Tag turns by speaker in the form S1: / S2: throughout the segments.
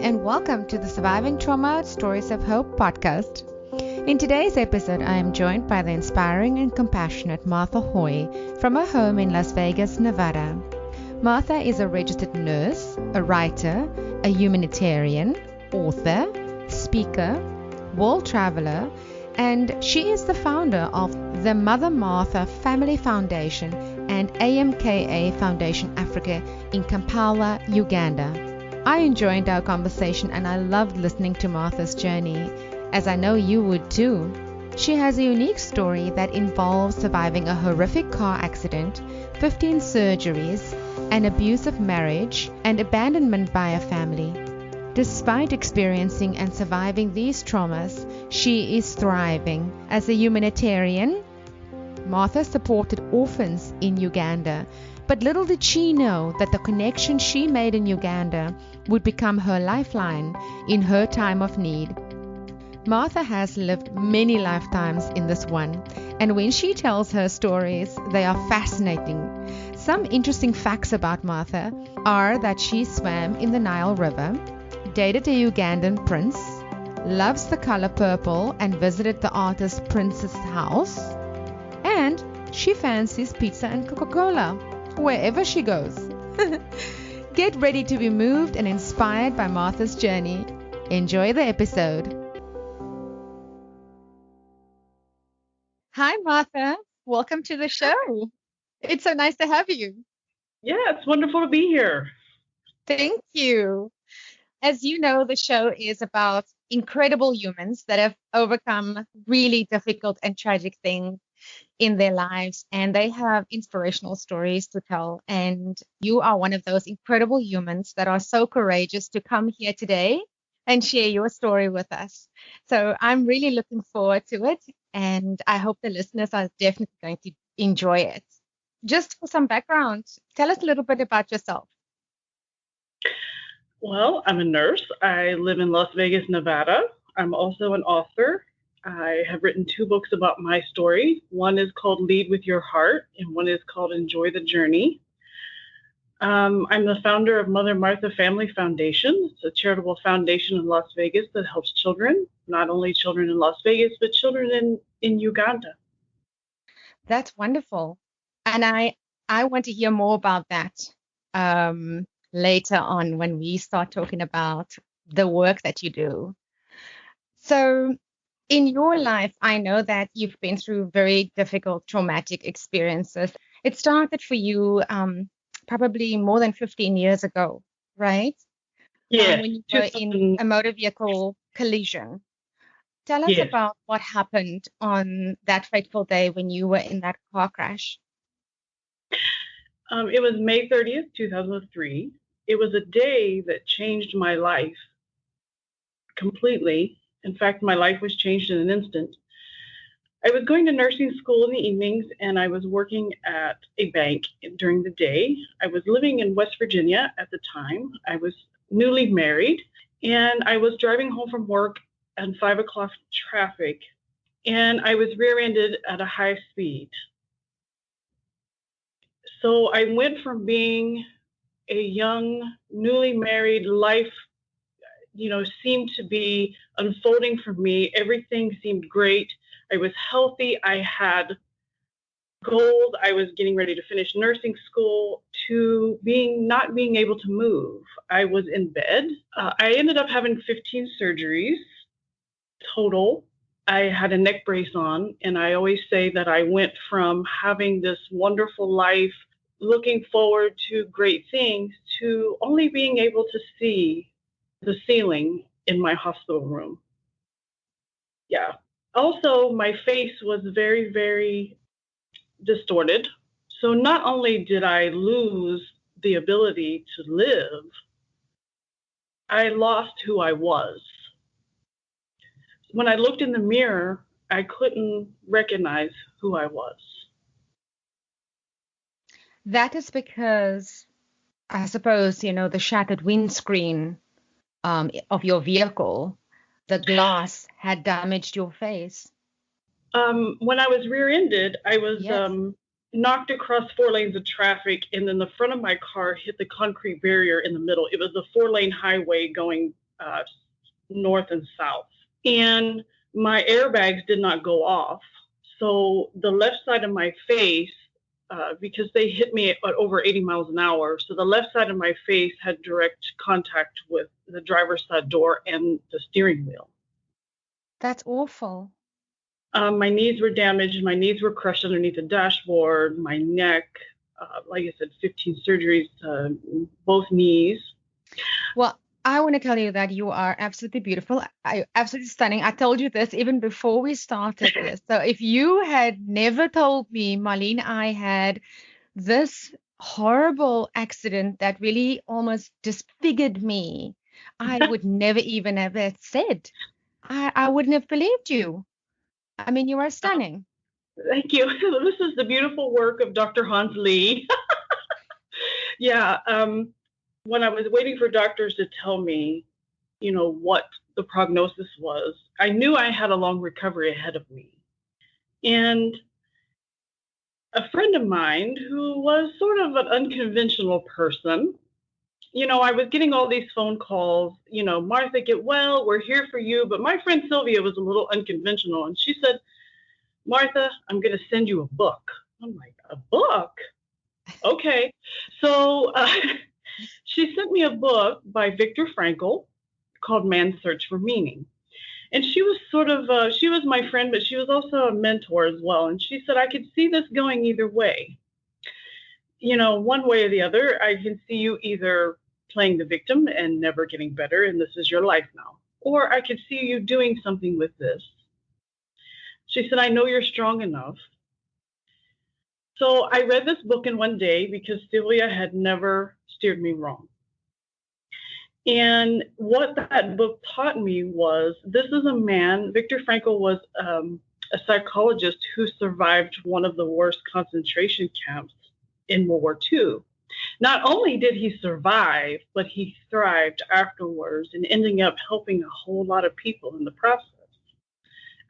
S1: and welcome to the Surviving Trauma Stories of Hope podcast. In today's episode, I am joined by the inspiring and compassionate Martha Hoy from her home in Las Vegas, Nevada. Martha is a registered nurse, a writer, a humanitarian, author, speaker, world traveler, and she is the founder of the Mother Martha Family Foundation and AMKA Foundation Africa in Kampala, Uganda. I enjoyed our conversation and I loved listening to Martha's journey, as I know you would too. She has a unique story that involves surviving a horrific car accident, 15 surgeries, an abusive marriage, and abandonment by a family. Despite experiencing and surviving these traumas, she is thriving. As a humanitarian, Martha supported orphans in Uganda, but little did she know that the connection she made in Uganda would become her lifeline in her time of need. Martha has lived many lifetimes in this one, and when she tells her stories, they are fascinating. Some interesting facts about Martha are that she swam in the Nile River, dated a Ugandan prince, loves the color purple and visited the artist Prince's house, and she fancies pizza and Coca-Cola wherever she goes. Get ready to be moved and inspired by Martha's journey. Enjoy the episode. Hi, Martha. Welcome to the show. It's so nice to have you.
S2: Yeah, it's wonderful to be here.
S1: Thank you. As you know, the show is about incredible humans that have overcome really difficult and tragic things in their lives, and they have inspirational stories to tell. And you are one of those incredible humans that are so courageous to come here today and share your story with us. So I'm really looking forward to it, and I hope the listeners are definitely going to enjoy it. Just for some background, tell us a little bit about yourself.
S2: Well, I'm a nurse. I live in Las Vegas, Nevada. I'm also an author. I have written 2 books about my story. One is called Lead with Your Heart, and one is called Enjoy the Journey. I'm the founder of Mother Martha Family Foundation. It's a charitable foundation in Las Vegas that helps children, not only children in Las Vegas, but children in Uganda.
S1: That's wonderful. And I want to hear more about that later on when we start talking about the work that you do. So in your life, I know that you've been through very difficult, traumatic experiences. It started for you probably more than 15 years ago, right?
S2: Yeah.
S1: When you were in a motor vehicle collision. Tell us about what happened on that fateful day when you were in that car crash.
S2: It was May 30th, 2003. It was a day that changed my life completely. In fact, my life was changed in an instant. I was going to nursing school in the evenings, and I was working at a bank during the day. I was living in West Virginia at the time. I was newly married, and I was driving home from work at 5 o'clock traffic, and I was rear-ended at a high speed. So I went from being a young, newly married life, seemed to be unfolding for me. Everything seemed great. I was healthy. I had goals. I was getting ready to finish nursing school, to not being able to move. I was in bed. I ended up having 15 surgeries total. I had a neck brace on, and I always say that I went from having this wonderful life, looking forward to great things, to only being able to see the ceiling in my hospital room. Yeah. Also, my face was very, very distorted. So not only did I lose the ability to live, I lost who I was. When I looked in the mirror, I couldn't recognize who I was.
S1: That is because, I suppose, the shattered windscreen of your vehicle, the glass had damaged your face.
S2: When I was rear-ended, I was knocked across 4 lanes of traffic, and then the front of my car hit the concrete barrier in the middle. It was a 4-lane highway going north and south. And my airbags did not go off. So the left side of my face, because they hit me at over 80 miles an hour, so the left side of my face had direct contact with the driver's side door and the steering wheel.
S1: That's awful.
S2: My knees were damaged. My knees were crushed underneath the dashboard. My neck, like I said, 15 surgeries, both knees.
S1: Well, I want to tell you that you are absolutely beautiful, absolutely stunning. I told you this even before we started this. So if you had never told me, Marlene, I had this horrible accident that really almost disfigured me, I would never even have said. I wouldn't have believed you. I mean, you are stunning.
S2: Thank you. This is the beautiful work of Dr. Hans Lee. Yeah. When I was waiting for doctors to tell me, what the prognosis was, I knew I had a long recovery ahead of me. And a friend of mine who was sort of an unconventional person, I was getting all these phone calls, Martha, get well, we're here for you. But my friend Sylvia was a little unconventional. And she said, Martha, I'm going to send you a book. I'm like, a book? Okay. So she sent me a book by Viktor Frankl called Man's Search for Meaning. And she was she was my friend, but she was also a mentor as well. And she said, I could see this going either way. One way or the other. I can see you either playing the victim and never getting better, and this is your life now. Or I could see you doing something with this. She said, I know you're strong enough. So I read this book in one day because Sylvia had never steered me wrong. And what that book taught me was, this is a man, Viktor Frankl was a psychologist who survived one of the worst concentration camps in World War II. Not only did he survive, but he thrived afterwards and ending up helping a whole lot of people in the process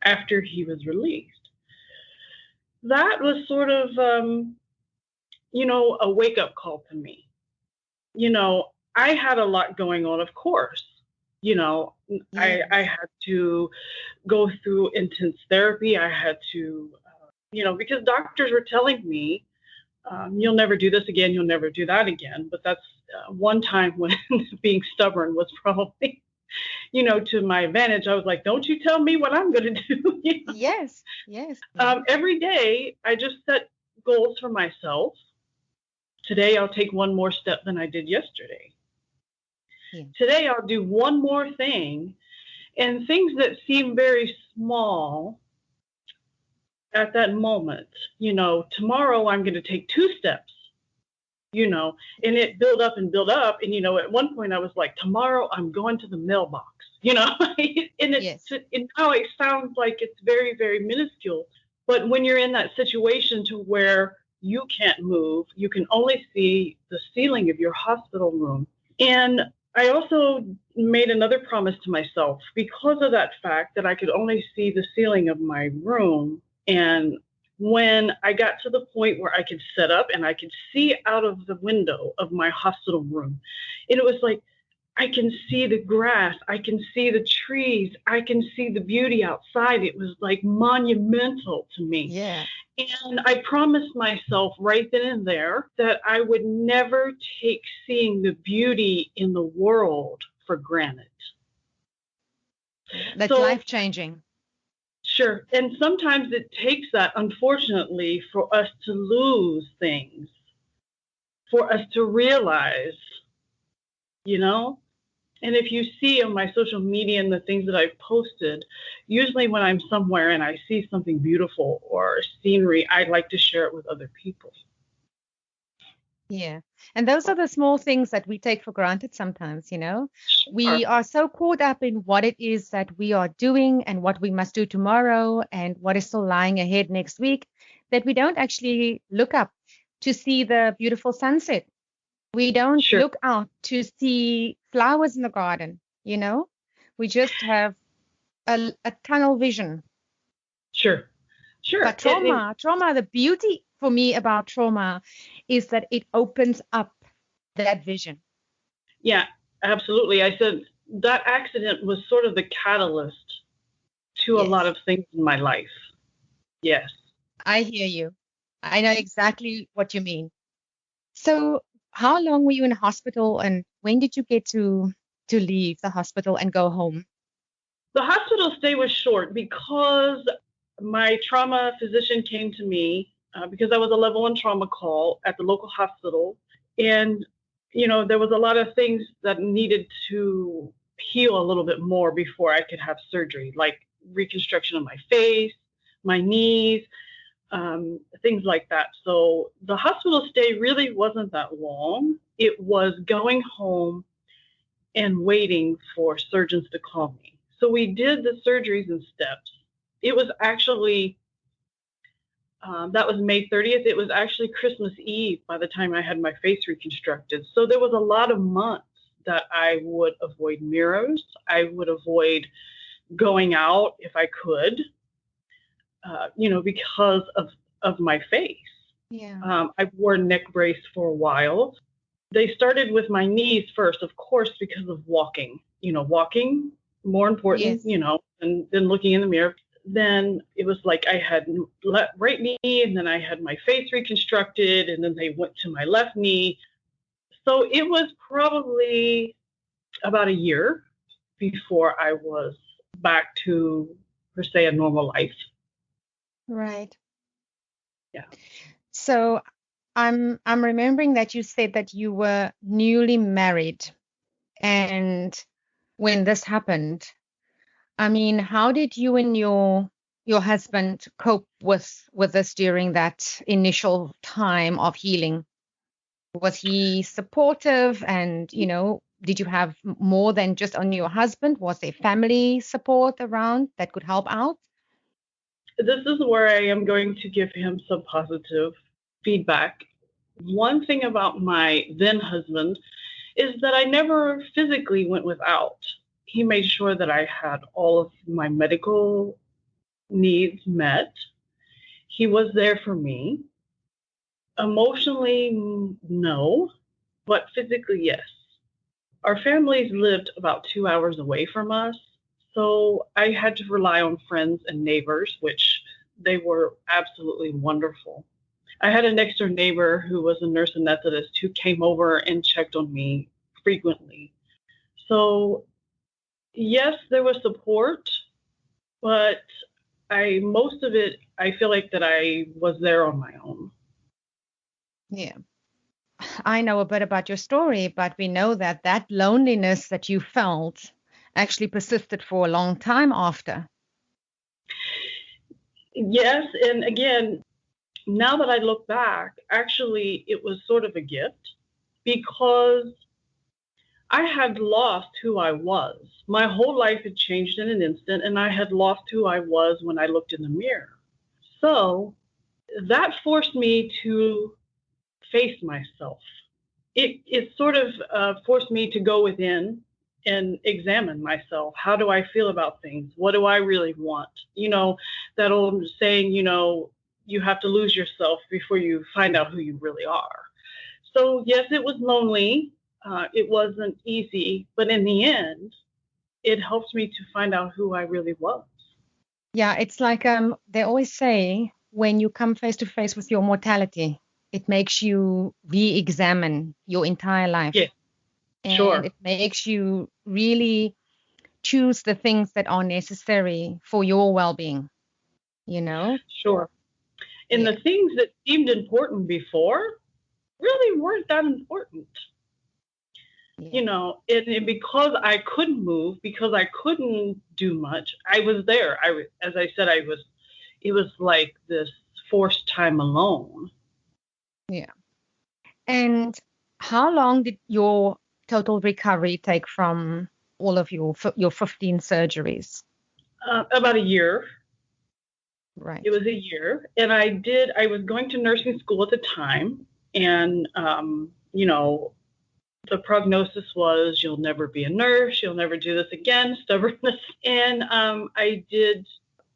S2: after he was released. That was sort of, a wake-up call to me. I had a lot going on, of course. I had to go through intense therapy. I had to, because doctors were telling me, you'll never do this again, you'll never do that again. But that's one time when being stubborn was probably, to my advantage. I was like, don't you tell me what I'm going to do.
S1: Yes.
S2: Every day, I just set goals for myself. Today, I'll take one more step than I did yesterday. Yeah. Today, I'll do one more thing. And things that seem very small at that moment, tomorrow I'm going to take 2 steps, and it build up. And, at one point I was like, tomorrow I'm going to the mailbox, and now it sounds like it's very, very minuscule. But when you're in that situation to where you can't move, you can only see the ceiling of your hospital room. And I also made another promise to myself because of that fact that I could only see the ceiling of my room. And when I got to the point where I could set up and I could see out of the window of my hospital room, and it was like, I can see the grass, I can see the trees, I can see the beauty outside. It was like monumental to me.
S1: Yeah.
S2: And I promised myself right then and there that I would never take seeing the beauty in the world for granted.
S1: That's life-changing.
S2: Sure. And sometimes it takes that, unfortunately, for us to lose things, for us to realize, And if you see on my social media and the things that I've posted, usually when I'm somewhere and I see something beautiful or scenery, I like to share it with other people.
S1: Yeah. And those are the small things that we take for granted sometimes,
S2: Sure.
S1: We are so caught up in what it is that we are doing and what we must do tomorrow and what is still lying ahead next week that we don't actually look up to see the beautiful sunset. We don't look out to see flowers in the garden, We just have a tunnel vision.
S2: Sure.
S1: But trauma, the beauty for me about trauma is that it opens up that vision.
S2: Yeah, absolutely. I said, that accident was sort of the catalyst to a lot
S1: Yes,
S2: of things in my life. Yes.
S1: I hear you. I know exactly what you mean. So, how long were you in hospital, and when did you get to leave the hospital and go home?
S2: The hospital stay was short because my trauma physician came to me because I was a level 1 trauma call at the local hospital. And, there was a lot of things that needed to heal a little bit more before I could have surgery, like reconstruction of my face, my knees, things like that. So the hospital stay really wasn't that long. It was going home and waiting for surgeons to call me. So we did the surgeries in steps. It was actually, that was May 30th. It was actually Christmas Eve by the time I had my face reconstructed. So there was a lot of months that I would avoid mirrors. I would avoid going out if I could, because of my face.
S1: Yeah.
S2: I wore a neck brace for a while. They started with my knees first, of course, because of walking. Walking more important,
S1: Yes.
S2: than looking in the mirror. Then it was like I had right knee, and then I had my face reconstructed, and then they went to my left knee. So it was probably about a year before I was back to, per se, a normal life.
S1: Right.
S2: Yeah.
S1: So I'm remembering that you said that you were newly married, and when this happened, I mean, how did you and your husband cope with this during that initial time of healing? Was he supportive, and did you have more than just on your husband? Was there family support around that could help out?
S2: This is where I am going to give him some positive feedback. One thing about my then husband is that I never physically went without. He made sure that I had all of my medical needs met. He was there for me. Emotionally, no, but physically, yes. Our families lived about 2 hours away from us, so I had to rely on friends and neighbors, which they were absolutely wonderful. I had a next door neighbor who was a nurse anesthetist who came over and checked on me frequently. So, yes, there was support, but most of it, I feel like that I was there on my own.
S1: Yeah. I know a bit about your story, but we know that that loneliness that you felt actually persisted for a long time after.
S2: Yes, and again, now that I look back, actually, it was sort of a gift because I had lost who I was. My whole life had changed in an instant, and I had lost who I was when I looked in the mirror. So that forced me to face myself. It sort of forced me to go within and examine myself. How do I feel about things? What do I really want? That old saying, you have to lose yourself before you find out who you really are. So, yes, it was lonely. It wasn't easy, but in the end, it helped me to find out who I really was.
S1: Yeah, it's like they always say when you come face to face with your mortality, it makes you re-examine your entire life,
S2: Yeah,
S1: and
S2: sure,
S1: it makes you really choose the things that are necessary for your well-being, you know?
S2: sure. And
S1: Yeah.
S2: the things that seemed important before really weren't that important.
S1: Yeah.
S2: And because I couldn't move, because I couldn't do much, I was there. As I said, it was like this forced time alone.
S1: Yeah. And how long did your total recovery take from all of your 15 surgeries?
S2: About a year. It
S1: Right.
S2: was a year. And I was going to nursing school at the time. And, the prognosis was you'll never be a nurse, you'll never do this again, stubbornness. And I did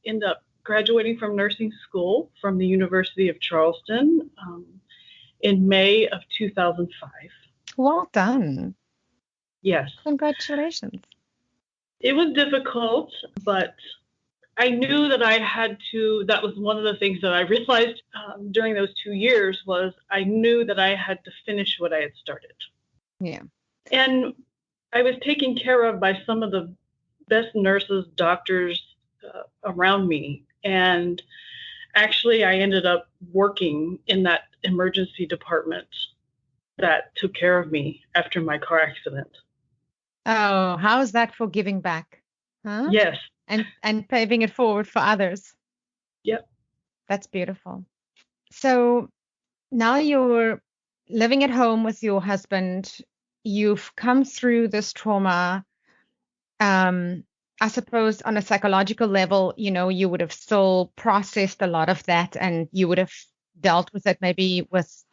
S2: end up graduating from nursing school from the University of Charleston in May of 2005.
S1: Well done.
S2: Yes.
S1: Congratulations.
S2: It was difficult, but I knew that that was one of the things that I realized during those 2 years was I knew that I had to finish what I had started.
S1: Yeah.
S2: And I was taken care of by some of the best nurses, doctors around me. And actually, I ended up working in that emergency department that took care of me after my car accident.
S1: Oh, how is that for giving back? Huh?
S2: Yes.
S1: And paving it forward for others.
S2: Yep.
S1: That's beautiful. So now you're living at home with your husband. You've come through this trauma. I suppose on a psychological level, you would have still processed a lot of that, and you would have dealt with it maybe with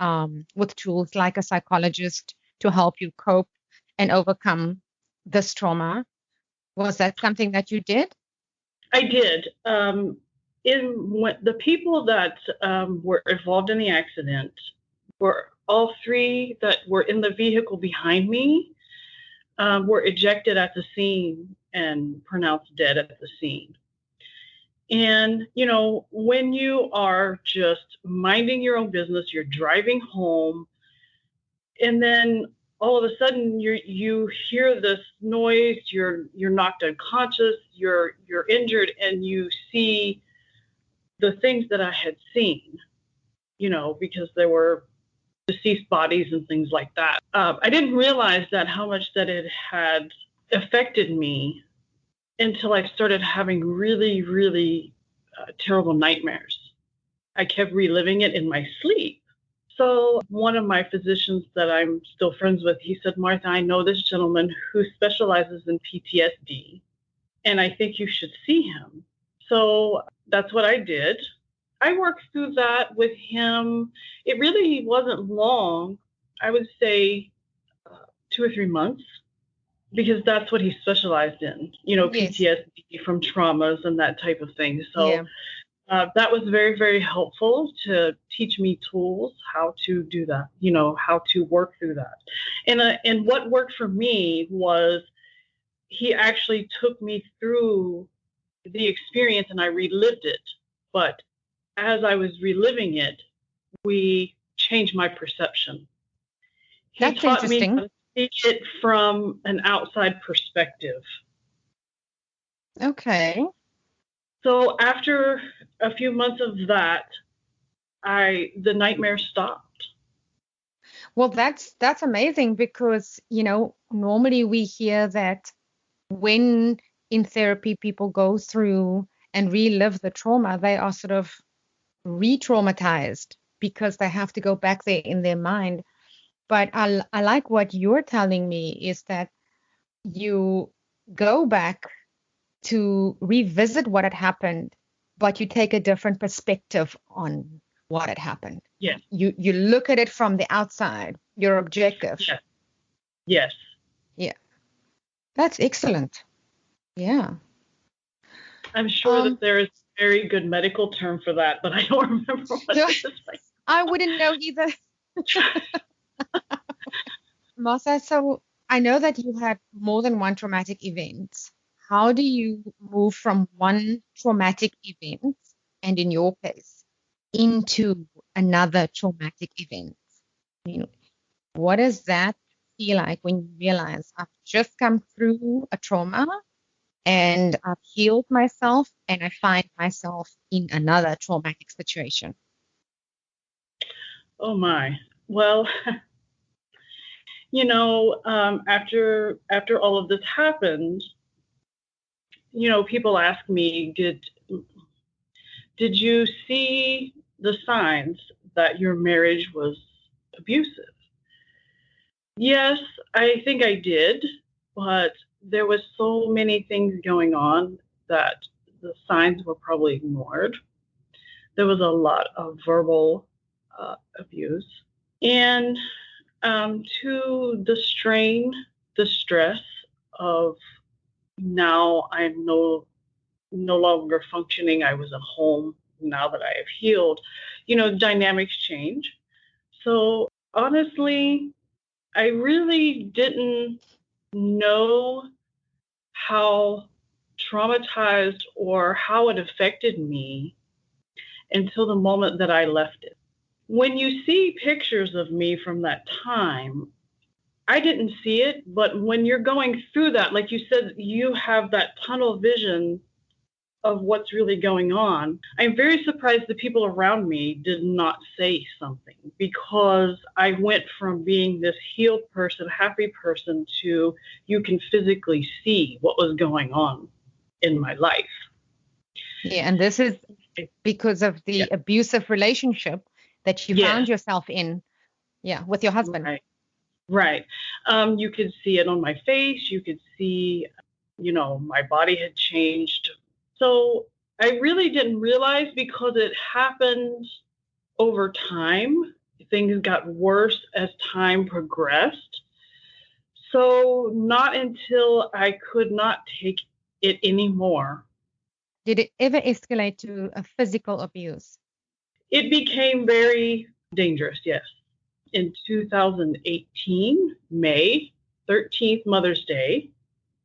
S1: tools like a psychologist to help you cope and overcome this trauma. Was that something that you did?
S2: I did. The people that were involved in the accident were all three that were in the vehicle behind me were ejected at the scene and pronounced dead at the scene. And, when you are just minding your own business, you're driving home, and then all of a sudden you hear this noise, you're knocked unconscious, you're injured, and you see the things that I had seen, because there were deceased bodies and things like that. I didn't realize that how much that it had affected me until I started having really, really terrible nightmares. I kept reliving it in my sleep. So one of my physicians that I'm still friends with, he said, Martha, I know this gentleman who specializes in PTSD, and I think you should see him. So that's what I did. I worked through that with him. It really wasn't long. I would say 2 or 3 months, because that's what he specialized in,
S1: Yes.
S2: PTSD from traumas and that type of thing. So
S1: Yeah.
S2: That was very, very helpful to teach me tools how to do that, how to work through that. And what worked for me was he actually took me through the experience and I relived it. But as I was reliving it, we changed my perception. He
S1: That's
S2: taught me
S1: interesting.
S2: how to see it from an outside perspective.
S1: Okay.
S2: So after a few months of that, the nightmare stopped.
S1: Well, that's amazing because, normally we hear that when in therapy people go through and relive the trauma, they are sort of re-traumatized because they have to go back there in their mind. But I like what you're telling me is that you go back to revisit what had happened, but you take a different perspective on what had happened.
S2: Yes.
S1: You look at it from the outside, you're objective.
S2: Yes. Yes.
S1: Yeah. That's excellent. Yeah.
S2: I'm sure that there is a very good medical term for that, but I don't remember what it is.
S1: I wouldn't know either. Martha, so I know that you had more than one traumatic event. How do you move from one traumatic event, and in your case, into another traumatic event? What does that feel like when you realize I've just come through a trauma and I've healed myself and I find myself in another traumatic situation?
S2: Oh my. Well, after all of this happened, people ask me, did you see the signs that your marriage was abusive? Yes, I think I did, but there was so many things going on that the signs were probably ignored. There was a lot of verbal abuse. And to the strain, the stress of now I'm no longer functioning. I was at home. Now that I have healed, dynamics change. So honestly, I really didn't know how traumatized or how it affected me until the moment that I left it. When you see pictures of me from that time, I didn't see it, but when you're going through that, like you said, you have that tunnel vision of what's really going on. I'm very surprised the people around me did not say something, because I went from being this healed person, happy person, to you can physically see what was going on in my life.
S1: Yeah, and this is because of the abusive relationship that you found yourself in, with your husband.
S2: Right. You could see it on my face. You could see, my body had changed. So I really didn't realize, because it happened over time. Things got worse as time progressed. So not until I could not take it anymore.
S1: Did it ever escalate to a physical abuse?
S2: It became very dangerous, yes. In 2018, May 13th, Mother's Day,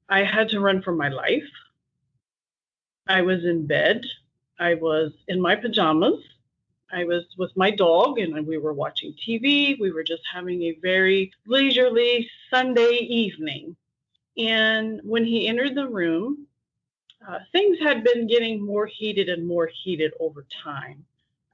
S2: I had to run for my life. I was in bed. I was in my pajamas. I was with my dog, and we were watching TV. We were just having a very leisurely Sunday evening. And when he entered the room, things had been getting more heated and more heated over time.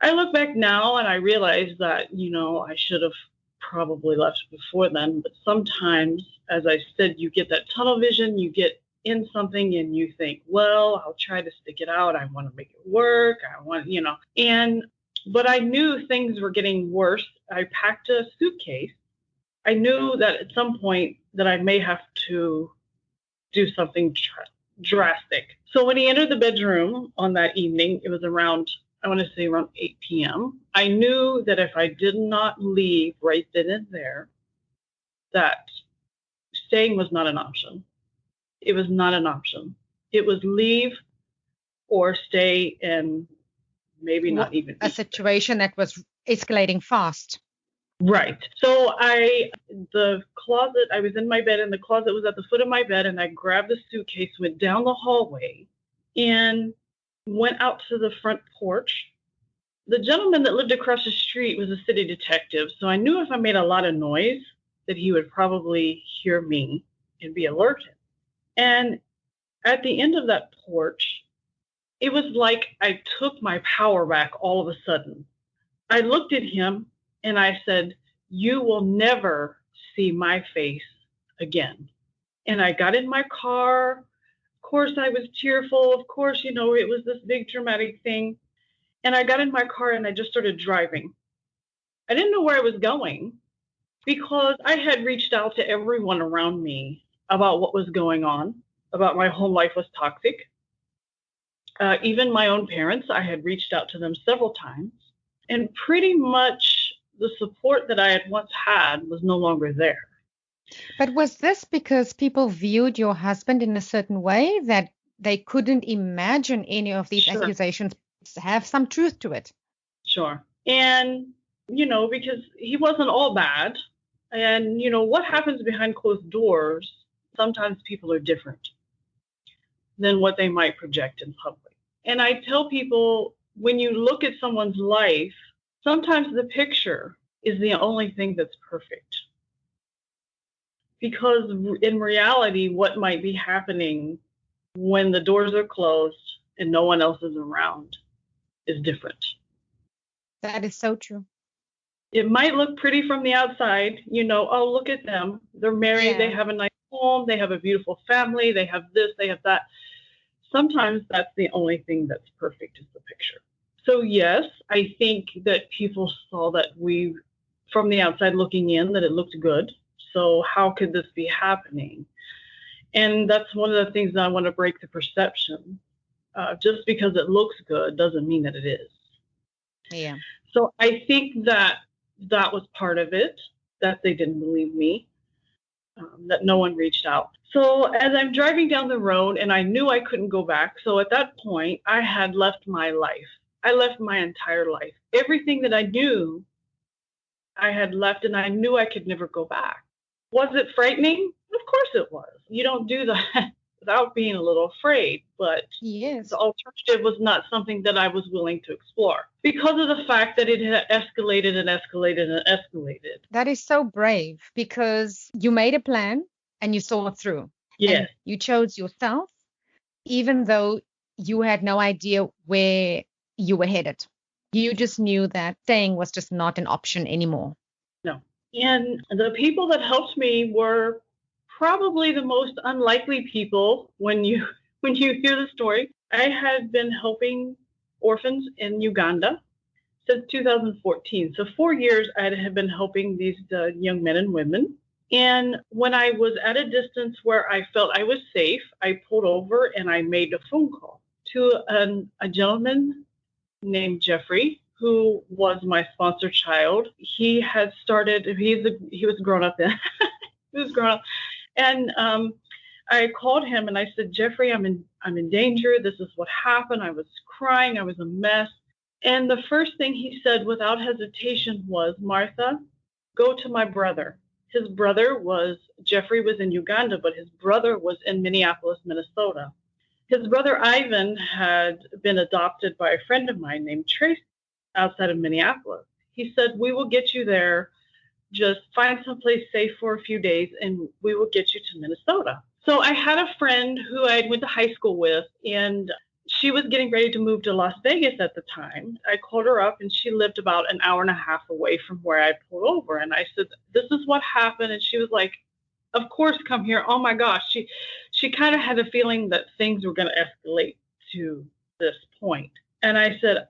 S2: I look back now and I realize that, I should have probably left before then. But sometimes, as I said, you get that tunnel vision, you get in something and you think, well, I'll try to stick it out. I want to make it work. But I knew things were getting worse. I packed a suitcase. I knew that at some point that I may have to do something drastic. So when he entered the bedroom on that evening, it was around 8 p.m. I knew that if I did not leave right then and there, that staying was not an option. It was not an option. It was leave or stay, and maybe not even
S1: a situation that was escalating fast.
S2: Right. So the closet, I was in my bed, and the closet was at the foot of my bed, and I grabbed the suitcase, went down the hallway, and went out to the front porch. The gentleman that lived across the street was a city detective, so I knew if I made a lot of noise that he would probably hear me and be alerted. And at the end of that porch, it was like I took my power back all of a sudden. I looked at him and I said, "You will never see my face again." And I got in my car. Of course, I was tearful. Of course, it was this big dramatic thing. And I got in my car and I just started driving. I didn't know where I was going, because I had reached out to everyone around me about what was going on, about my home life was toxic. Even my own parents, I had reached out to them several times. And pretty much the support that I had once had was no longer there.
S1: But was this because people viewed your husband in a certain way that they couldn't imagine any of these accusations have some truth to it?
S2: Sure. And, because he wasn't all bad. And, what happens behind closed doors, sometimes people are different than what they might project in public. And I tell people, when you look at someone's life, sometimes the picture is the only thing that's perfect. Because in reality, what might be happening when the doors are closed and no one else is around is different.
S1: That is so true.
S2: It might look pretty from the outside, oh, look at them. They're married. Yeah. They have a nice home. They have a beautiful family. They have this, they have that. Sometimes that's the only thing that's perfect, is the picture. So yes, I think that people saw that from the outside looking in, that it looked good. So how could this be happening? And that's one of the things that I want to break the perception. Just because it looks good doesn't mean that it is.
S1: Yeah.
S2: So I think that was part of it, that they didn't believe me, that no one reached out. So as I'm driving down the road, and I knew I couldn't go back. So at that point, I had left my life. I left my entire life. Everything that I knew, I had left, and I knew I could never go back. Was it frightening? Of course it was. You don't do that. without being a little afraid. But
S1: Yes.
S2: the alternative was not something that I was willing to explore because of the fact that it had escalated and escalated and escalated.
S1: That is so brave because you made a plan and you saw it through.
S2: Yes.
S1: And you chose yourself, even though you had no idea where you were headed. You just knew that staying was just not an option anymore.
S2: No. And the people that helped me were probably the most unlikely people when you hear the story. I had been helping orphans in Uganda since 2014. So 4 years I had been helping these young men and women. And when I was at a distance where I felt I was safe, I pulled over and I made a phone call to a gentleman named Jeffrey, who was my sponsor child. He had started, he was grown up then. He was grown up. And I called him and I said, Jeffrey, I'm in danger. This is what happened. I was crying. I was a mess. And the first thing he said without hesitation was, Martha, go to my brother. His brother Jeffrey was in Uganda, but his brother was in Minneapolis, Minnesota. His brother Ivan had been adopted by a friend of mine named Tracy outside of Minneapolis. He said, we will get you there. Just find someplace safe for a few days and we will get you to Minnesota. So I had a friend who I went to high school with, and she was getting ready to move to Las Vegas at the time. I called her up and she lived about an hour and a half away from where I pulled over. And I said, this is what happened. And she was like, of course, come here. Oh my gosh. She kind of had a feeling that things were going to escalate to this point. And I said,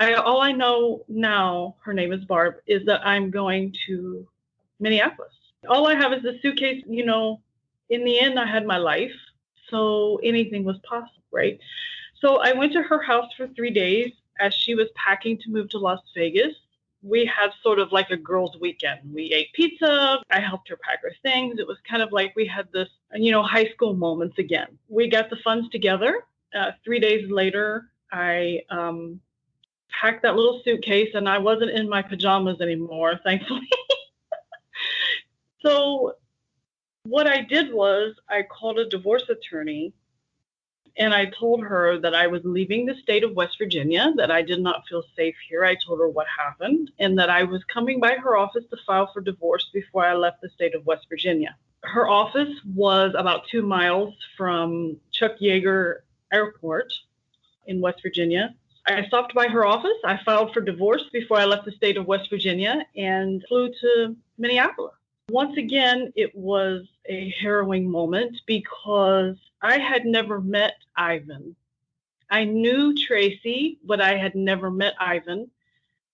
S2: all I know now, her name is Barb, is that I'm going to Minneapolis. All I have is a suitcase. In the end, I had my life. So anything was possible, right? So I went to her house for 3 days as she was packing to move to Las Vegas. We had sort of like a girls' weekend. We ate pizza. I helped her pack her things. It was kind of like we had this, high school moments again. We got the funds together. 3 days later, I packed that little suitcase, and I wasn't in my pajamas anymore, thankfully. So what I did was I called a divorce attorney, and I told her that I was leaving the state of West Virginia, that I did not feel safe here. I told her what happened, and that I was coming by her office to file for divorce before I left the state of West Virginia. Her office was about 2 miles from Chuck Yeager Airport in West Virginia. I stopped by her office. I filed for divorce before I left the state of West Virginia and flew to Minneapolis. Once again, it was a harrowing moment because I had never met Ivan. I knew Tracy, but I had never met Ivan.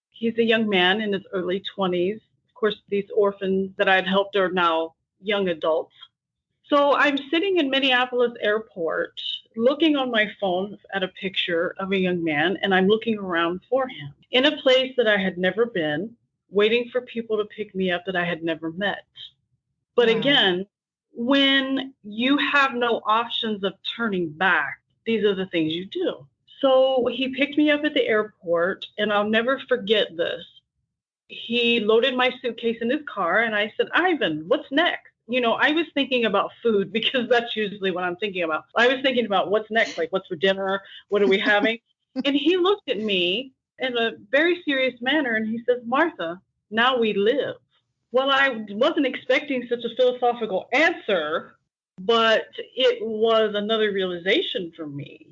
S2: He's a young man in his early 20s. Of course, these orphans that I'd helped are now young adults. So I'm sitting in Minneapolis airport looking on my phone at a picture of a young man, and I'm looking around for him in a place that I had never been, waiting for people to pick me up that I had never met. But again, when you have no options of turning back, these are the things you do. So he picked me up at the airport, and I'll never forget this. He loaded my suitcase in his car, and I said, Ivan, what's next? I was thinking about food because that's usually what I'm thinking about. I was thinking about what's next, like what's for dinner, what are we having? And he looked at me in a very serious manner, and he says, Martha, now we live. Well, I wasn't expecting such a philosophical answer, but it was another realization for me.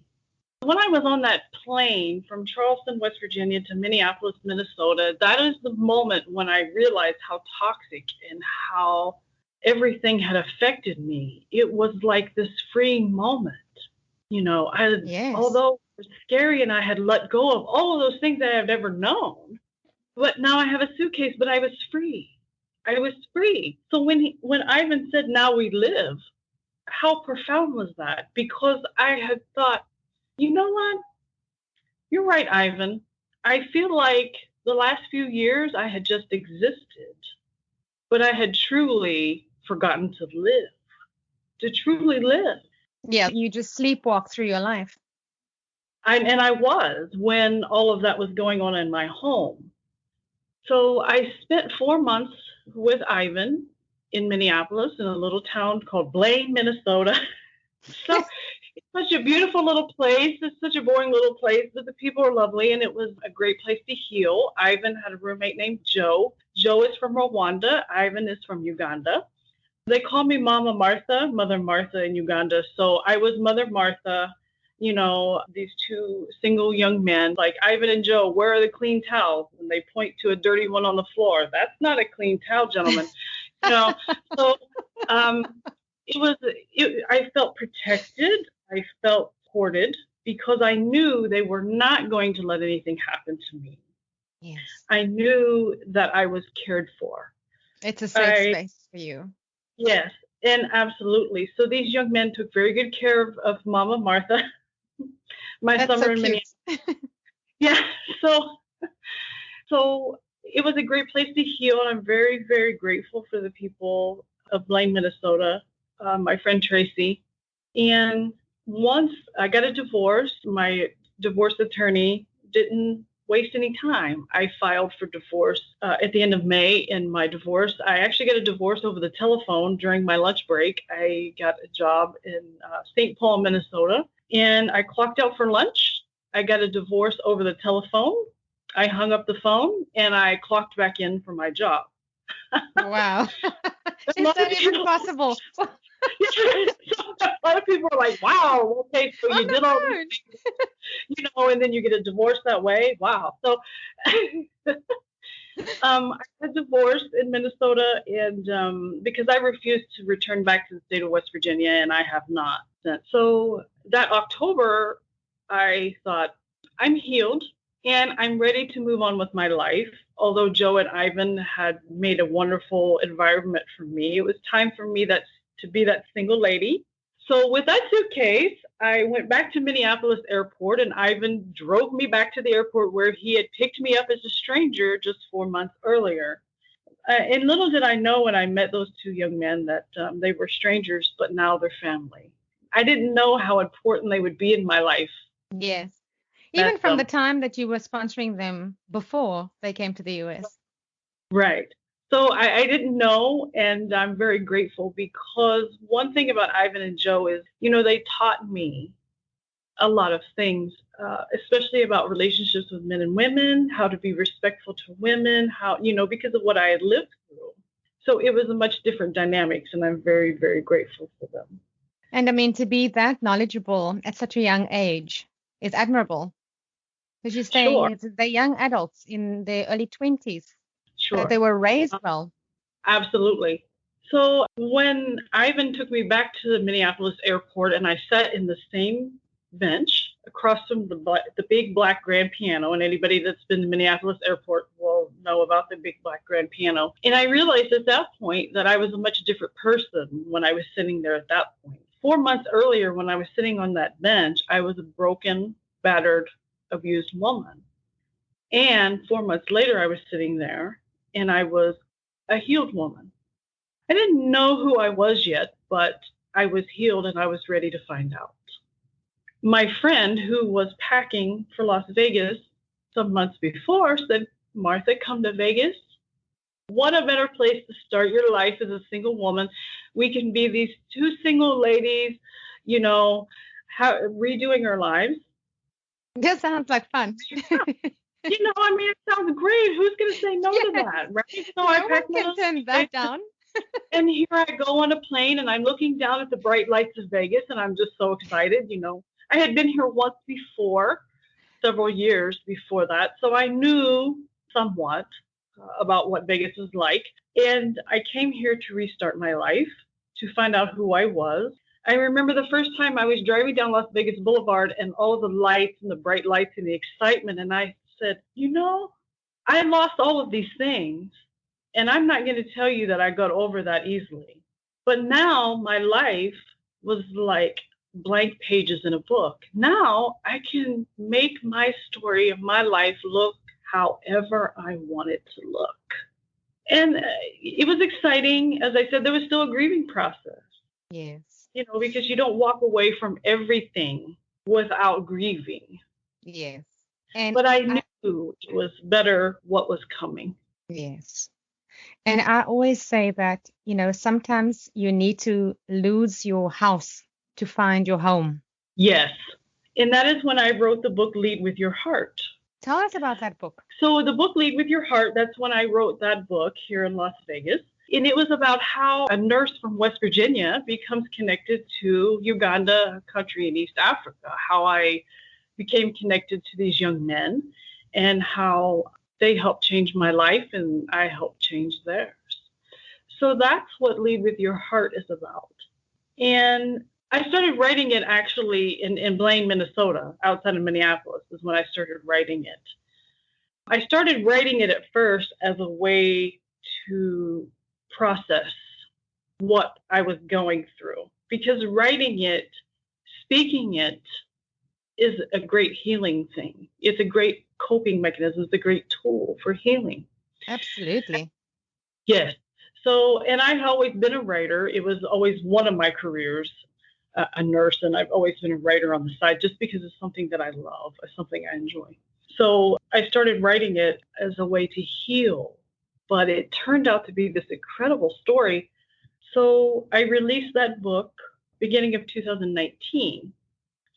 S2: When I was on that plane from Charleston, West Virginia to Minneapolis, Minnesota, that is the moment when I realized how toxic and how everything had affected me. It was like this freeing moment. Although it was scary and I had let go of all of those things I had ever known, but now I have a suitcase, but I was free. I was free. So when Ivan said, now we live, how profound was that? Because I had thought, you know what? You're right, Ivan. I feel like the last few years I had just existed, but I had truly forgotten to live, to truly live.
S1: Yeah, you just sleepwalk through your life.
S2: And I was when all of that was going on in my home. So I spent 4 months with Ivan in Minneapolis in a little town called Blaine, Minnesota. So it's such a beautiful little place. It's such a boring little place, but the people are lovely, and it was a great place to heal. Ivan had a roommate named Joe. Joe is from Rwanda. Ivan is from Uganda. They call me Mama Martha, Mother Martha in Uganda. So I was Mother Martha, these two single young men, like Ivan and Joe, where are the clean towels? And they point to a dirty one on the floor. That's not a clean towel, gentlemen. So I felt protected. I felt supported because I knew they were not going to let anything happen to me.
S1: Yes.
S2: I knew that I was cared for.
S1: It's a safe space for you.
S2: Yes, and absolutely. So these young men took very good care of Mama Martha.
S1: That's
S2: summer
S1: so
S2: in
S1: cute.
S2: Minneapolis. Yeah. So it was a great place to heal, and I'm very, very grateful for the people of Blaine, Minnesota, my friend Tracy. And once I got a divorce, my divorce attorney didn't waste any time. I filed for divorce at the end of May in my divorce. I actually got a divorce over the telephone during my lunch break. I got a job in St. Paul, Minnesota, and I clocked out for lunch. I got a divorce over the telephone. I hung up the phone and I clocked back in for my job.
S1: Wow. Is that even possible?
S2: So a lot of people are like, wow, okay, so you did all these things, and then you get a divorce that way. Wow. So I got divorced in Minnesota, and because I refused to return back to the state of West Virginia, and I have not since. So that October, I thought, I'm healed and I'm ready to move on with my life. Although Joe and Ivan had made a wonderful environment for me, it was time for me to be that single lady. So with that suitcase, I went back to Minneapolis airport, and Ivan drove me back to the airport where he had picked me up as a stranger just 4 months earlier. And little did I know when I met those two young men that they were strangers, but now they're family. I didn't know how important they would be in my life.
S1: Yes. Even from the time that you were sponsoring them before they came to the US.
S2: Right. So I didn't know, and I'm very grateful because one thing about Ivan and Joe is, they taught me a lot of things, especially about relationships with men and women, how to be respectful to women, how, because of what I had lived through. So it was a much different dynamics, and I'm very, very grateful for them.
S1: And I mean, to be that knowledgeable at such a young age is admirable. Because you're saying they're young adults in their early 20s.
S2: Sure.
S1: They were raised well.
S2: Absolutely. So when Ivan took me back to the Minneapolis airport and I sat in the same bench across from the big black grand piano, and anybody that's been to Minneapolis airport will know about the big black grand piano. And I realized at that point that I was a much different person when I was sitting there at that point. 4 months earlier, when I was sitting on that bench, I was a broken, battered, abused woman. And 4 months later, I was sitting there and I was a healed woman. I didn't know who I was yet, but I was healed and I was ready to find out. My friend who was packing for Las Vegas some months before said, Martha, come to Vegas. What a better place to start your life as a single woman. We can be these two single ladies, redoing our lives.
S1: This sounds like fun.
S2: It sounds great. Who's going to say no to that, right? So
S1: I can turn that down.
S2: And here I go on a plane, and I'm looking down at the bright lights of Vegas, and I'm just so excited. I had been here once before, several years before that, so I knew somewhat about what Vegas is like. And I came here to restart my life, to find out who I was. I remember the first time I was driving down Las Vegas Boulevard and all of the lights and the bright lights and the excitement, and I said, I lost all of these things, and I'm not going to tell you that I got over that easily. But now my life was like blank pages in a book. Now I can make my story of my life look however I want it to look. And it was exciting. As I said, there was still a grieving process.
S1: Yes.
S2: Because you don't walk away from everything without grieving.
S1: Yes.
S2: But I knew it was better what was coming.
S1: Yes. And I always say that, sometimes you need to lose your house to find your home.
S2: Yes. And that is when I wrote the book, Lead with Your Heart.
S1: Tell us about that book.
S2: So the book, Lead with Your Heart, that's when I wrote that book here in Las Vegas. And it was about how a nurse from West Virginia becomes connected to Uganda, a country in East Africa, how I became connected to these young men and how they helped change my life and I helped change theirs. So that's what Lead with Your Heart is about. And I started writing it actually in Blaine, Minnesota, outside of Minneapolis is when I started writing it. I started writing it at first as a way to process what I was going through, because writing it, speaking it is a great healing thing. It's a great coping mechanism. It's a great tool for healing.
S1: Absolutely.
S2: Yes. So, and I've always been a writer. It was always one of my careers, a nurse, and I've always been a writer on the side just because it's something that I love, it's something I enjoy. So I started writing it as a way to heal, but it turned out to be this incredible story. So I released that book beginning of 2019.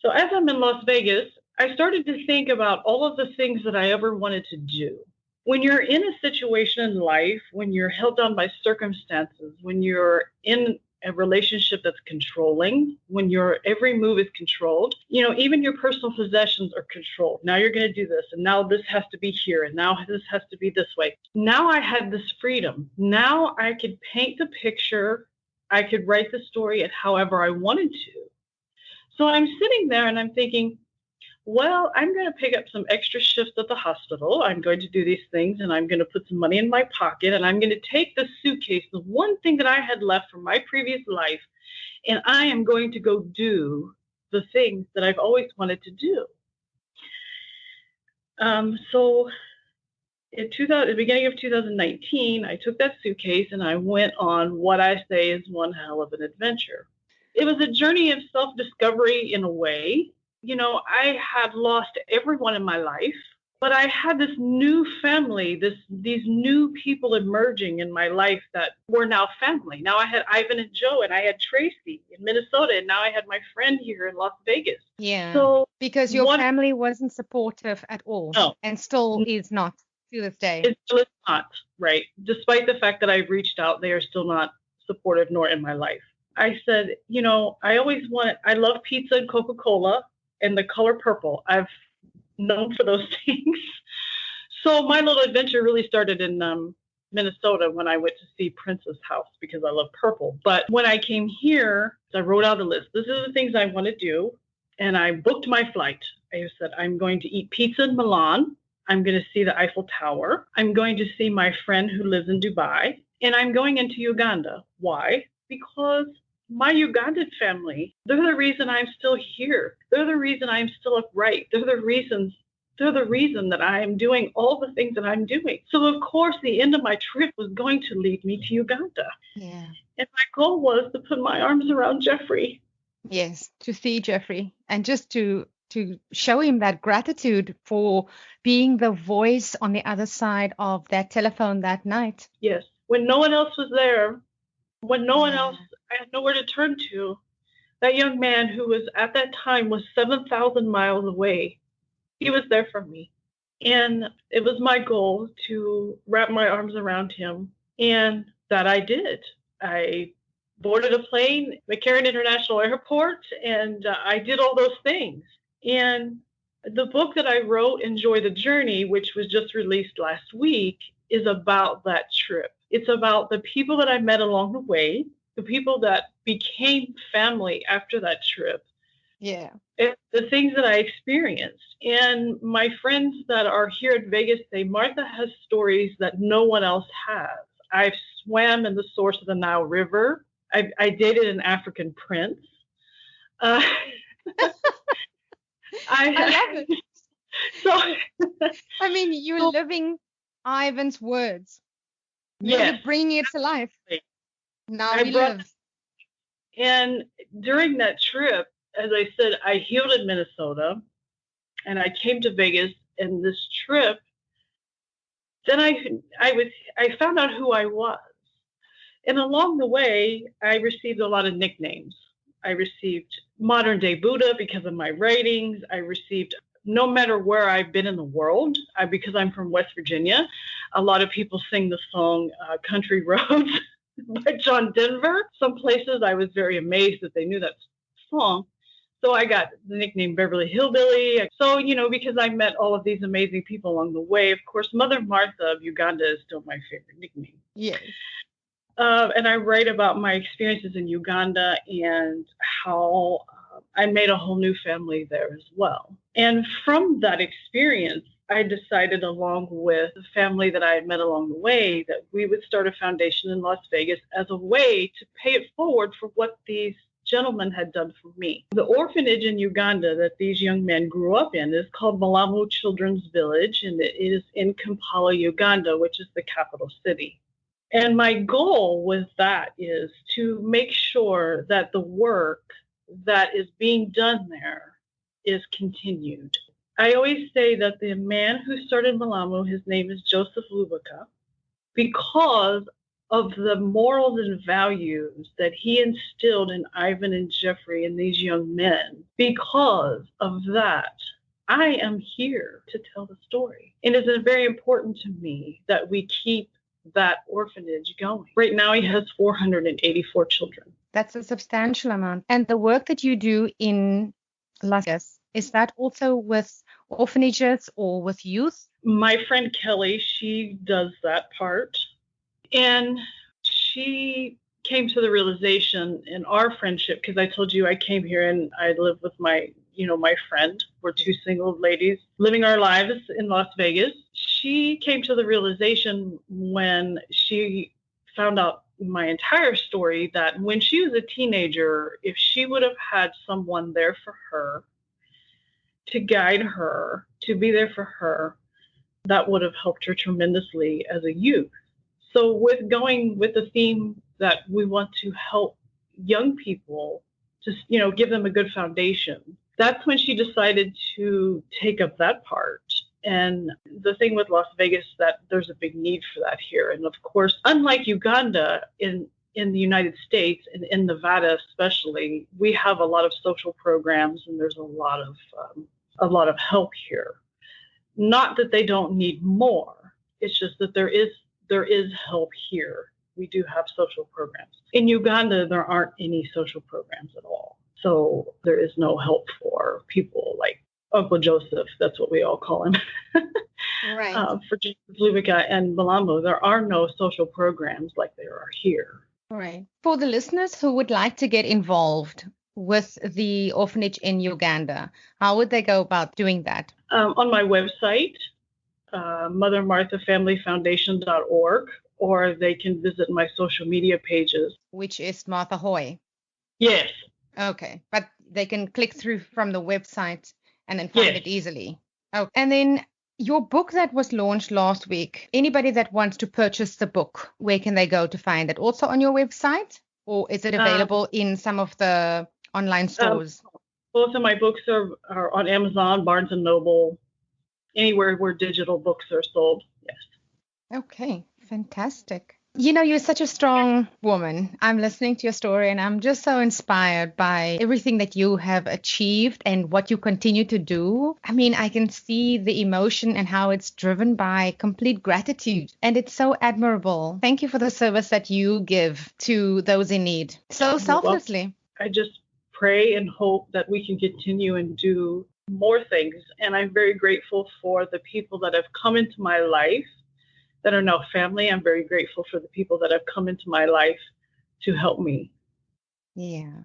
S2: So as I'm in Las Vegas, I started to think about all of the things that I ever wanted to do. When you're in a situation in life, when you're held down by circumstances, when you're in a relationship that's controlling, when your every move is controlled, even your personal possessions are controlled. Now you're going to do this, and now this has to be here, and now this has to be this way. Now I had this freedom. Now I could paint the picture. I could write the story however I wanted to. So I'm sitting there and I'm thinking, well, I'm going to pick up some extra shifts at the hospital. I'm going to do these things and I'm going to put some money in my pocket and I'm going to take the suitcase, the one thing that I had left from my previous life, and I am going to go do the things that I've always wanted to do. So at the beginning of 2019, I took that suitcase and I went on what I say is one hell of an adventure. It was a journey of self-discovery in a way. I had lost everyone in my life, but I had this new family, these new people emerging in my life that were now family. Now I had Ivan and Joe, and I had Tracy in Minnesota, and now I had my friend here in Las Vegas.
S1: Yeah,
S2: so
S1: because your family wasn't supportive at all,
S2: no,
S1: and still is not to this day.
S2: It still is not, right? Despite the fact that I've reached out, they are still not supportive nor in my life. I said, I love pizza and Coca-Cola and the color purple. I've known for those things. So my little adventure really started in Minnesota when I went to see Prince's house because I love purple. But when I came here, I wrote out a list. This is the things I want to do. And I booked my flight. I said, I'm going to eat pizza in Milan. I'm going to see the Eiffel Tower. I'm going to see my friend who lives in Dubai. And I'm going into Uganda. Why? Because my Ugandan family, they're the reason I'm still here. They're the reason I'm still upright. They're the reason that I am doing all the things that I'm doing. So, of course, the end of my trip was going to lead me to Uganda.
S1: Yeah.
S2: And my goal was to put my arms around Jeffrey.
S1: Yes, to see Jeffrey and just to show him that gratitude for being the voice on the other side of that telephone that night.
S2: Yes. When no one else was there, when no one else, I had nowhere to turn to, that young man who was at that time was 7,000 miles away. He was there for me. And it was my goal to wrap my arms around him. And that I did. I boarded a plane, McCarran International Airport, and I did all those things. And the book that I wrote, Enjoy the Journey, which was just released last week, is about that trip. It's about the people that I met along the way, the people that became family after that trip.
S1: Yeah.
S2: The things that I experienced. And my friends that are here at Vegas say, Martha has stories that no one else has. I've swam in the source of the Nile River. I dated an African prince. I
S1: love it.
S2: So,
S1: I mean, you're living Ivan's words.
S2: You're
S1: bringing it to life. Now he lives.
S2: And during that trip, as I said, I healed in Minnesota, and I came to Vegas. And this trip, then I found out who I was. And along the way, I received a lot of nicknames. I received modern day Buddha because of my writings. I received, no matter where I've been in the world, because I'm from West Virginia, a lot of people sing the song Country Roads by John Denver. Some places I was very amazed that they knew that song. So I got the nickname Beverly Hillbilly. So, because I met all of these amazing people along the way, of course, Mother Martha of Uganda is still my favorite nickname.
S1: Yes.
S2: And I write about my experiences in Uganda and how I made a whole new family there as well. And from that experience, I decided, along with the family that I had met along the way, that we would start a foundation in Las Vegas as a way to pay it forward for what these gentlemen had done for me. The orphanage in Uganda that these young men grew up in is called Malamu Children's Village, and it is in Kampala, Uganda, which is the capital city. And my goal with that is to make sure that the work that is being done there is continued. I always say that the man who started Malamu, his name is Joseph Lubaka, because of the morals and values that he instilled in Ivan and Jeffrey and these young men. Because of that, I am here to tell the story. And it is very important to me that we keep that orphanage going. Right now, he has 484 children.
S1: That's a substantial amount. And the work that you do in Las Vegas, is that also with orphanages or with youth?
S2: My friend Kelly, she does that part. And she came to the realization in our friendship, because I told you I came here and I lived with my friend. We're two single ladies living our lives in Las Vegas. She came to the realization when she found out my entire story that when she was a teenager, if she would have had someone there for her, to guide her, to be there for her, that would have helped her tremendously as a youth. So with going with the theme that we want to help young people to, give them a good foundation, that's when she decided to take up that part. And the thing with Las Vegas, that there's a big need for that here. And of course, unlike Uganda, in the United States and in Nevada especially, we have a lot of social programs and there's a lot of help here. Not that they don't need more. It's just that there is help here. We do have social programs. In Uganda, there aren't any social programs at all. So there is no help for people like Uncle Joseph, that's what we all call him.
S1: Right.
S2: For Joseph Lubaka and Malamu, there are no social programs like there are here.
S1: Right. For the listeners who would like to get involved with the orphanage in Uganda, how would they go about doing that?
S2: On my website, mothermarthafamilyfoundation.org, or they can visit my social media pages.
S1: Which is Martha Hoy.
S2: Yes.
S1: Okay. But they can click through from the website and then find it easily. Oh, and then your book that was launched last week, anybody that wants to purchase the book, where can they go to find it? Also on your website? Or is it available in some of the online stores?
S2: Both of my books are on Amazon, Barnes & Noble, anywhere where digital books are sold. Yes.
S1: Okay, fantastic. You're such a strong woman. I'm listening to your story and I'm just so inspired by everything that you have achieved and what you continue to do. I mean, I can see the emotion and how it's driven by complete gratitude. And it's so admirable. Thank you for the service that you give to those in need so selflessly.
S2: I just pray and hope that we can continue and do more things. And I'm very grateful for the people that have come into my life that are now family. I'm very grateful for the people that have come into my life to help me.
S1: Yeah.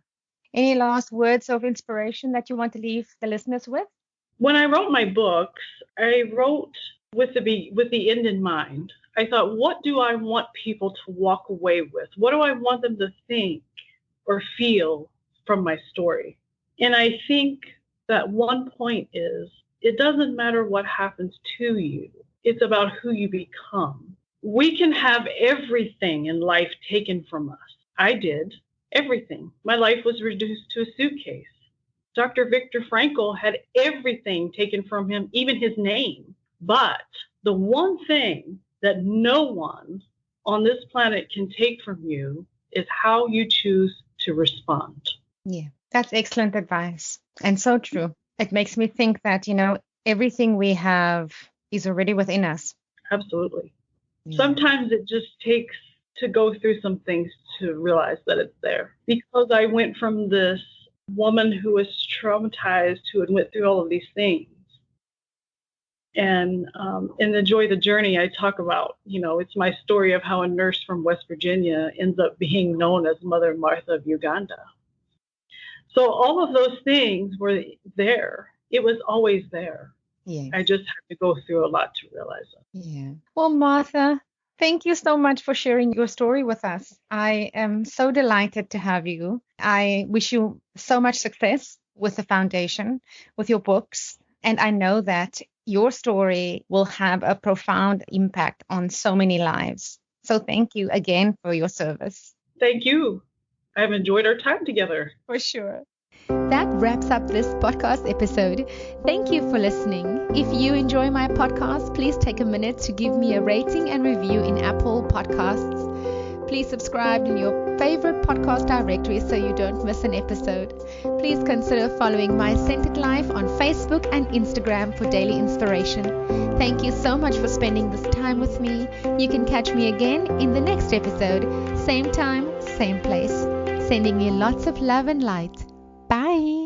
S1: Any last words of inspiration that you want to leave the listeners with?
S2: When I wrote my books, I wrote with the end in mind. I thought, what do I want people to walk away with? What do I want them to think or feel from my story? And I think that one point is, it doesn't matter what happens to you. It's about who you become. We can have everything in life taken from us. I did everything. My life was reduced to a suitcase. Dr. Viktor Frankl had everything taken from him, even his name. But the one thing that no one on this planet can take from you is how you choose to respond.
S1: Yeah, that's excellent advice and so true. It makes me think that, everything we have is already within us.
S2: Absolutely.
S1: Yeah.
S2: Sometimes it just takes to go through some things to realize that it's there. Because I went from this woman who was traumatized, who had went through all of these things. And in Enjoy the Journey, I talk about, it's my story of how a nurse from West Virginia ends up being known as Mother Martha of Uganda. So all of those things were there. It was always there.
S1: Yes.
S2: I just had to go through a lot to realize it.
S1: Yeah. Well, Martha, thank you so much for sharing your story with us. I am so delighted to have you. I wish you so much success with the foundation, with your books. And I know that your story will have a profound impact on so many lives. So thank you again for your service.
S2: Thank you. I've enjoyed our time together.
S1: For sure. That wraps up this podcast episode. Thank you for listening. If you enjoy my podcast, please take a minute to give me a rating and review in Apple Podcasts. Please subscribe in your favorite podcast directory so you don't miss an episode. Please consider following My Centered Life on Facebook and Instagram for daily inspiration. Thank you so much for spending this time with me. You can catch me again in the next episode. Same time, same place. Sending you lots of love and light. Bye.